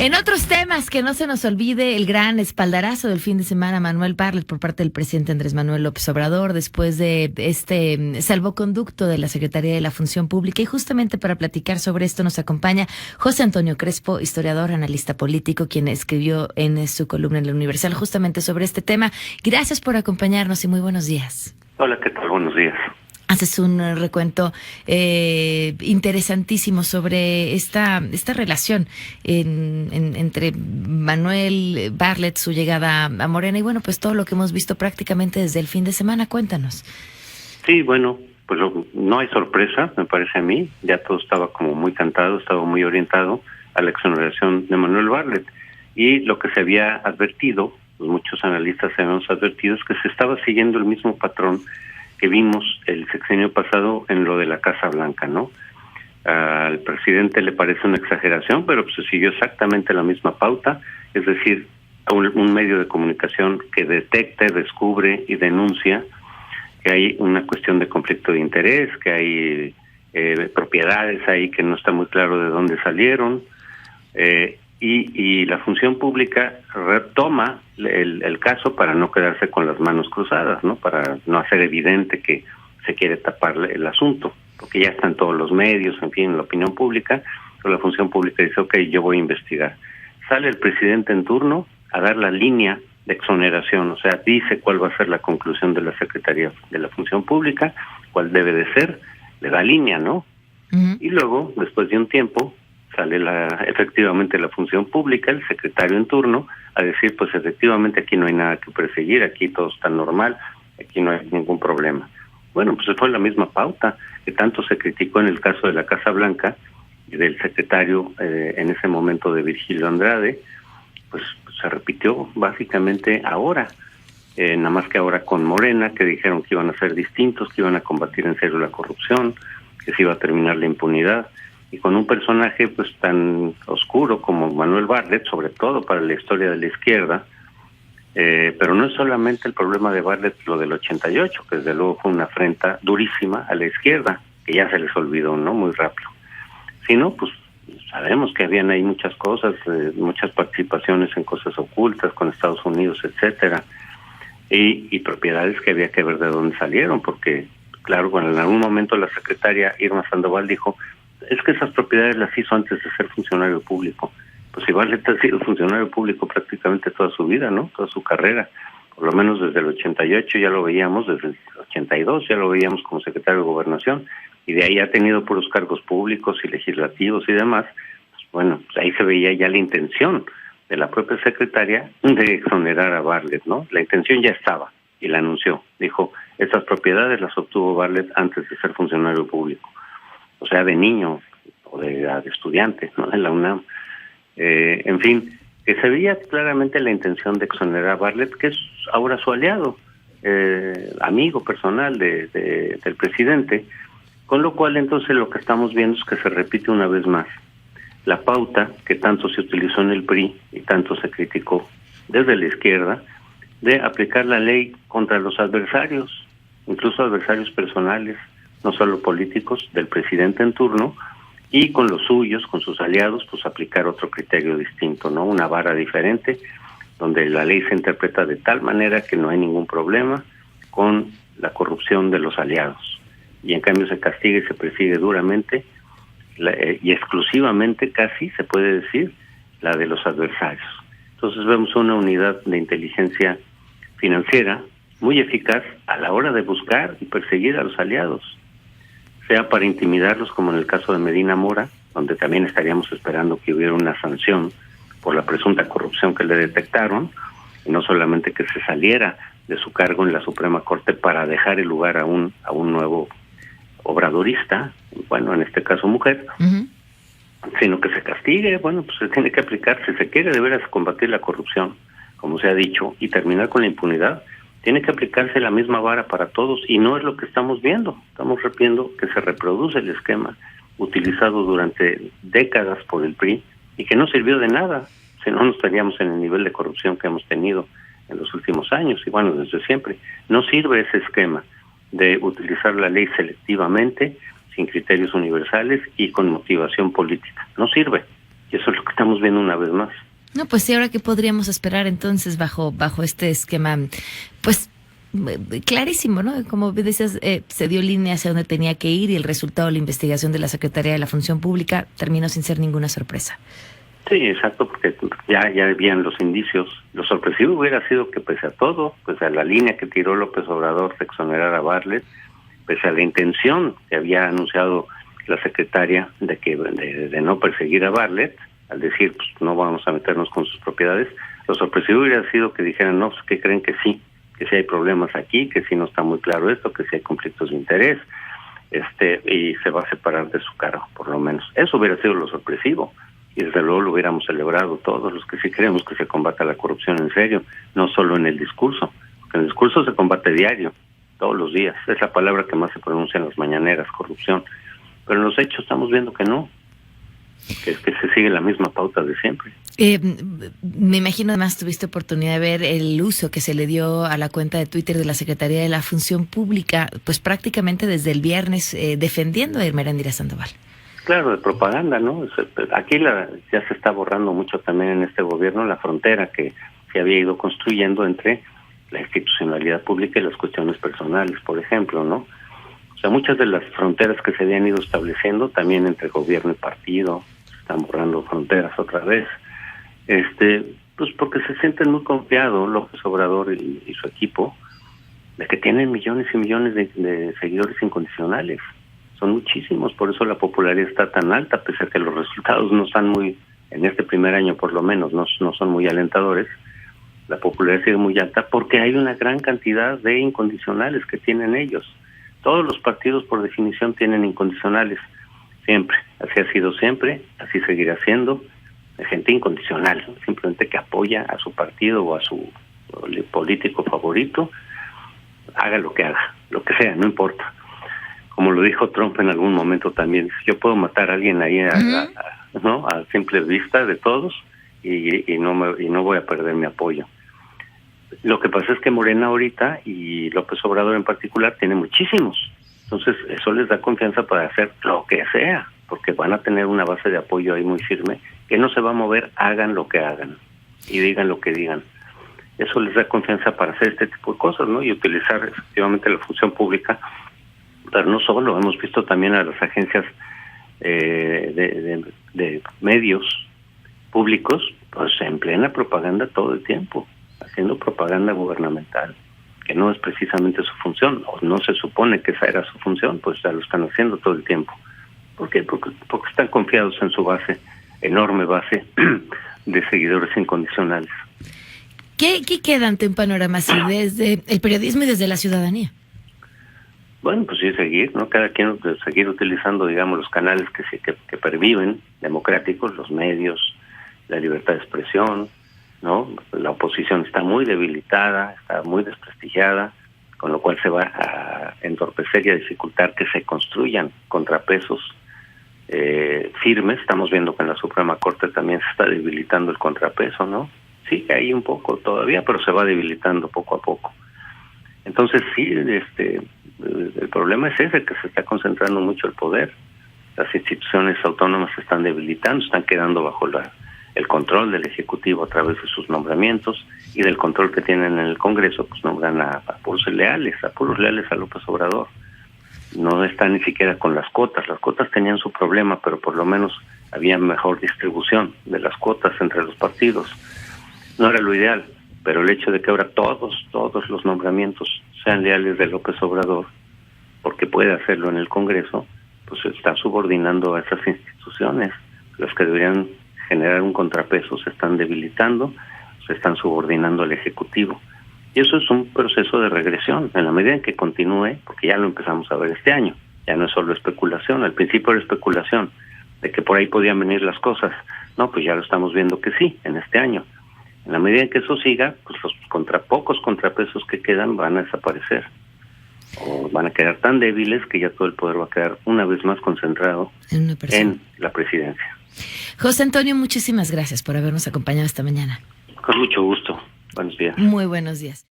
En otros temas, que no se nos olvide el gran espaldarazo del fin de semana a Manuel Bartlett por parte del presidente Andrés Manuel López Obrador después de este salvoconducto de la Secretaría de la Función Pública. Y justamente para platicar sobre esto nos acompaña José Antonio Crespo, historiador, analista político, quien escribió en su columna en El Universal justamente sobre este tema. Gracias por acompañarnos y muy buenos días. Hola, ¿qué tal? Buenos días. Haces un recuento interesantísimo sobre esta relación entre Manuel Bartlett, su llegada a Morena y bueno, pues todo lo que hemos visto prácticamente desde el fin de semana. Cuéntanos. Sí, bueno, pues no hay sorpresa, me parece a mí. Ya todo estaba como muy cantado, estaba muy orientado a la exoneración de Manuel Bartlett. Y lo que se había advertido, pues muchos analistas habíamos advertido, es que se estaba siguiendo el mismo patrón que vimos el sexenio pasado en lo de la Casa Blanca, ¿no? Al presidente le parece una exageración, pero pues se siguió exactamente la misma pauta, es decir, un medio de comunicación que detecta, descubre y denuncia que hay una cuestión de conflicto de interés, que hay propiedades ahí que no está muy claro de dónde salieron, y la función pública retoma el caso para no quedarse con las manos cruzadas, ¿no? Para no hacer evidente que se quiere tapar el asunto, porque ya están todos los medios, en fin, la opinión pública, pero la función pública dice, ok, yo voy a investigar. Sale el presidente en turno a dar la línea de exoneración, o sea, dice cuál va a ser la conclusión de la Secretaría de la Función Pública, cuál debe de ser, le da línea, ¿no? Uh-huh. Y luego, después de un tiempo, sale efectivamente la Función Pública, el secretario en turno, a decir, pues efectivamente aquí no hay nada que perseguir, aquí todo está normal, aquí no hay ningún problema. Bueno, pues fue la misma pauta que tanto se criticó en el caso de la Casa Blanca y del secretario en ese momento de Virgilio Andrade, pues se repitió básicamente ahora, nada más que ahora con Morena, que dijeron que iban a ser distintos, que iban a combatir en serio la corrupción, que se iba a terminar la impunidad. Y con un personaje pues tan oscuro como Manuel Bartlett, sobre todo para la historia de la izquierda, pero no es solamente el problema de Bartlett lo del 88, que desde luego fue una afrenta durísima a la izquierda, que ya se les olvidó, ¿no? Muy rápido. Sino, pues sabemos que habían ahí muchas cosas, muchas participaciones en cosas ocultas con Estados Unidos, etcétera, y propiedades que había que ver de dónde salieron, porque claro, cuando en algún momento la secretaria Irma Sandoval dijo, es que esas propiedades las hizo antes de ser funcionario público. Pues si Bartlett ha sido funcionario público prácticamente toda su vida, ¿no? Toda su carrera. Por lo menos desde el 88 ya lo veíamos, desde el 82 ya lo veíamos como secretario de Gobernación, y de ahí ha tenido puros cargos públicos y legislativos y demás. Pues bueno, pues ahí se veía ya la intención de la propia secretaria de exonerar a Bartlett, ¿no? La intención ya estaba y la anunció. Dijo, estas propiedades las obtuvo Bartlett antes de ser funcionario público. O sea, de niño o de estudiante, ¿no? De la UNAM. En fin, que se veía claramente la intención de exonerar a Bartlett, que es ahora su aliado, amigo personal del presidente, con lo cual entonces lo que estamos viendo es que se repite una vez más la pauta que tanto se utilizó en el PRI y tanto se criticó desde la izquierda, de aplicar la ley contra los adversarios, incluso adversarios personales, no solo políticos, del presidente en turno, y con los suyos, con sus aliados, pues aplicar otro criterio distinto, ¿no? Una vara diferente, donde la ley se interpreta de tal manera que no hay ningún problema con la corrupción de los aliados. Y en cambio se castiga y se persigue duramente, y exclusivamente casi, se puede decir, la de los adversarios. Entonces vemos una unidad de inteligencia financiera muy eficaz a la hora de buscar y perseguir a los aliados, sea para intimidarlos, como en el caso de Medina Mora, donde también estaríamos esperando que hubiera una sanción por la presunta corrupción que le detectaron, y no solamente que se saliera de su cargo en la Suprema Corte para dejar el lugar a un nuevo obradorista, bueno, en este caso mujer, uh-huh, sino que se castigue. Bueno, pues se tiene que aplicar, si se quiere de veras combatir la corrupción, como se ha dicho, y terminar con la impunidad, tiene que aplicarse la misma vara para todos, y no es lo que estamos viendo. Estamos viendo que se reproduce el esquema utilizado durante décadas por el PRI y que no sirvió de nada, si no estaríamos en el nivel de corrupción que hemos tenido en los últimos años, y bueno, desde siempre. No sirve ese esquema de utilizar la ley selectivamente, sin criterios universales y con motivación política. No sirve. Y eso es lo que estamos estamos viendo una vez más. No, pues sí, ahora qué podríamos esperar entonces bajo este esquema, pues clarísimo, ¿no? Como decías, se dio línea hacia donde tenía que ir y el resultado de la investigación de la Secretaría de la Función Pública terminó sin ser ninguna sorpresa. Sí, exacto, porque ya habían los indicios. Lo sorpresivo hubiera sido que pese a todo, pese a la línea que tiró López Obrador de exonerar a Bartlett, pese a la intención que había anunciado la secretaria de no perseguir a Bartlett, al decir, pues no vamos a meternos con sus propiedades, lo sorpresivo hubiera sido que dijeran, no, pues que creen que sí hay problemas aquí, que sí no está muy claro esto, que sí hay conflictos de interés, y se va a separar de su cargo, por lo menos. Eso hubiera sido lo sorpresivo, y desde luego lo hubiéramos celebrado todos los que sí creemos que se combata la corrupción en serio, no solo en el discurso, porque en el discurso se combate diario, todos los días, es la palabra que más se pronuncia en las mañaneras, corrupción, pero en los hechos estamos viendo que no, que se sigue la misma pauta de siempre. Me imagino además tuviste oportunidad de ver el uso que se le dio a la cuenta de Twitter de la Secretaría de la Función Pública, pues prácticamente desde el viernes defendiendo a Ermeraindira Sandoval. Claro, de propaganda, ¿no? Aquí ya se está borrando mucho también en este gobierno la frontera que se había ido construyendo entre la institucionalidad pública y las cuestiones personales, por ejemplo, ¿no? O sea, muchas de las fronteras que se habían ido estableciendo también entre gobierno y partido, se están borrando fronteras otra vez. Pues porque se sienten muy confiados López Obrador y su equipo de que tienen millones y millones de seguidores incondicionales. Son muchísimos, por eso la popularidad está tan alta, pese a que los resultados no están muy, en este primer año por lo menos, no son muy alentadores. La popularidad sigue muy alta porque hay una gran cantidad de incondicionales que tienen ellos. Todos los partidos por definición tienen incondicionales, siempre, así ha sido siempre, así seguirá siendo, gente incondicional, simplemente que apoya a su partido o a su político favorito, haga lo que haga, lo que sea, no importa. Como lo dijo Trump en algún momento también, yo puedo matar a alguien ahí ¿no? A simple vista de todos y no voy a perder mi apoyo. Lo que pasa es que Morena ahorita y López Obrador en particular tiene muchísimos, entonces eso les da confianza para hacer lo que sea, porque van a tener una base de apoyo ahí muy firme, que no se va a mover, hagan lo que hagan y digan lo que digan. Eso les da confianza para hacer este tipo de cosas, ¿no? Y utilizar efectivamente la función pública, pero no solo, hemos visto también a las agencias de medios públicos, pues en plena propaganda todo el tiempo, haciendo propaganda gubernamental, que no es precisamente su función, o no se supone que esa era su función, pues ya lo están haciendo todo el tiempo. ¿Por qué? Porque están confiados en su base, enorme base de seguidores incondicionales. ¿Qué queda ante un panorama así desde el periodismo y desde la ciudadanía? Bueno, pues sí, seguir, ¿no? Cada quien seguir utilizando, digamos, los canales que perviven, democráticos, los medios, la libertad de expresión, ¿no? La oposición está muy debilitada, está muy desprestigiada, con lo cual se va a entorpecer y a dificultar que se construyan contrapesos firmes. Estamos viendo que en la Suprema Corte también se está debilitando el contrapeso, ¿no? Sí, hay un poco todavía, pero se va debilitando poco a poco. Entonces sí, el problema es ese, que se está concentrando mucho el poder. Las instituciones autónomas se están debilitando, están quedando bajo el control del Ejecutivo a través de sus nombramientos y del control que tienen en el Congreso, pues nombran a puros leales a López Obrador. No están ni siquiera con las cuotas. Las cuotas tenían su problema, pero por lo menos había mejor distribución de las cuotas entre los partidos. No era lo ideal, pero el hecho de que ahora todos los nombramientos sean leales de López Obrador, porque puede hacerlo en el Congreso, pues se está subordinando a esas instituciones. Las que deberían generar un contrapeso se están debilitando, se están subordinando al Ejecutivo. Y eso es un proceso de regresión, en la medida en que continúe, porque ya lo empezamos a ver este año, ya no es solo especulación, al principio era especulación, de que por ahí podían venir las cosas. No, pues ya lo estamos viendo que sí, en este año. En la medida en que eso siga, pues los pocos contrapesos que quedan van a desaparecer. O van a quedar tan débiles que ya todo el poder va a quedar una vez más concentrado en la presidencia. José Antonio, muchísimas gracias por habernos acompañado esta mañana. Con mucho gusto. Buenos días. Muy buenos días.